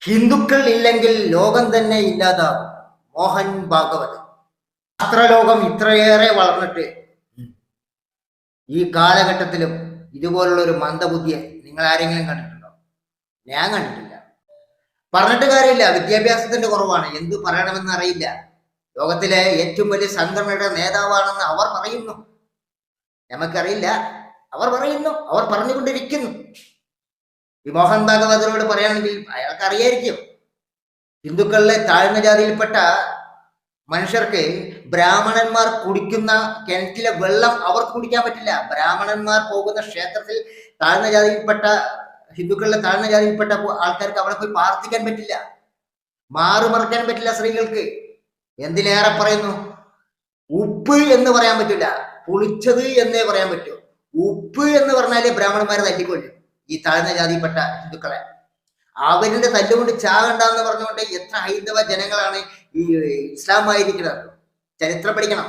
ഹിന്ദുക്കൾ ഇല്ലെങ്കിൽ ലോകം തന്നെ ഇല്ലാതാകും. മോഹൻ ഭാഗവത്. ശാസ്ത്രലോകം ഇത്രയേറെ വളർന്നിട്ട് ഈ കാലഘട്ടത്തിലും ഇതുപോലുള്ള ഒരു മന്ദബുദ്ധിയെ നിങ്ങൾ ആരെങ്കിലും കണ്ടിട്ടുണ്ടോ? ഞാൻ കണ്ടിട്ടില്ല. പറഞ്ഞിട്ട് കാര്യമില്ല, വിദ്യാഭ്യാസത്തിന്റെ കുറവാണ്, എന്ത് പറയണമെന്ന് അറിയില്ല. ലോകത്തിലെ ഏറ്റവും വലിയ സംഘടനയുടെ നേതാവാണെന്ന് അവർ പറയുന്നു, നമുക്കറിയില്ല. അവർ പറയുന്നു, അവർ പറഞ്ഞുകൊണ്ടിരിക്കുന്നു. ഈ മോഹൻ ഭാഗവതരോട് പറയുകയാണെങ്കിൽ അയാൾക്ക് അറിയായിരിക്കും, ഹിന്ദുക്കളിലെ താഴ്ന്ന ജാതിയിൽപ്പെട്ട മനുഷ്യർക്ക് ബ്രാഹ്മണന്മാർ കുടിക്കുന്ന കിണറ്റിലെ വെള്ളം അവർക്ക് കുടിക്കാൻ പറ്റില്ല. ബ്രാഹ്മണന്മാർ പോകുന്ന ക്ഷേത്രത്തിൽ താഴ്ന്ന ജാതിയിൽപ്പെട്ട ഹിന്ദുക്കളിലെ താഴ്ന്ന ജാതിയിൽപ്പെട്ട ആൾക്കാർക്ക് അവിടെ പോയി പ്രാർത്ഥിക്കാൻ പറ്റില്ല, മാറുമറക്കാൻ പറ്റില്ല സ്ത്രീകൾക്ക്. എന്തിനേറെ പറയുന്നു, ഉപ്പ് എന്ന് പറയാൻ പറ്റില്ല, പുളിച്ചത് എന്നേ പറയാൻ പറ്റൂ. ഉപ്പ് എന്ന് പറഞ്ഞാല് ബ്രാഹ്മണന്മാരെ തല്ലിക്കൊല്ലും ഈ താഴ്ന്ന ജാതിയിൽപ്പെട്ട ഹിന്ദുക്കളെ. അവരുടെ തല്ലുകൊണ്ട് ചാകണ്ടെന്ന് പറഞ്ഞുകൊണ്ട് എത്ര ഹൈന്ദവ ജനങ്ങളാണ് ഈ ഇസ്ലാമായിരിക്കുന്നത്. ചരിത്രം പഠിക്കണം,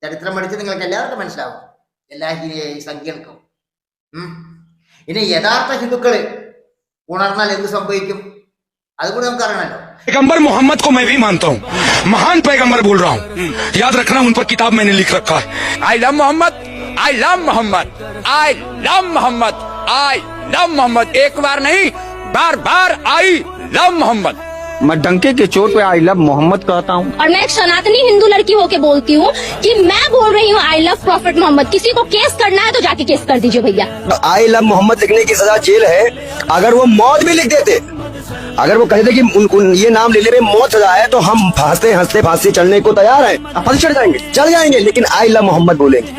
ചരിത്രം പഠിച്ച് നിങ്ങൾക്ക് എല്ലാവർക്കും മനസ്സിലാവും, എല്ലാ സംഖ്യകൾക്കും. ഇനി യഥാർത്ഥ ഹിന്ദുക്കള് ഉണർന്നാൽ എന്ത് സംഭവിക്കും അതുകൂടെ നമുക്ക് അറിയണല്ലോ. पैगंबर मोहम्मद को मैं भी मानता हूँ, महान पैगंबर बोल रहा हूँ, याद रखना उन पर किताब मैंने लिख रखा है। I love Mohammad, I love Mohammad, I love Mohammad, I love Mohammad. एक बार नहीं, बार बार आई लव मोहम्मद। मैं डंके के चोट पे आई लव मोहम्मद कहता हूँ। और मैं एक सनातनी हिंदू लड़की होके बोलती हूँ कि मैं बोल रही हूँ आई लव प्रॉफिट मोहम्मद। किसी को केस करना है तो जाके केस कर दीजिए भैया। आई लव मोहम्मद लिखने की सजा जेल है। अगर वो मौत भी लिख देते, अगर वो कहते कि ये नाम लेने में मौत सजा है, तो हम हंसते हंसते फांसी चढ़ने को तैयार हैं। फांसी चढ़ जाएंगे, लेकिन आई लव मोहम्मद बोलेंगे।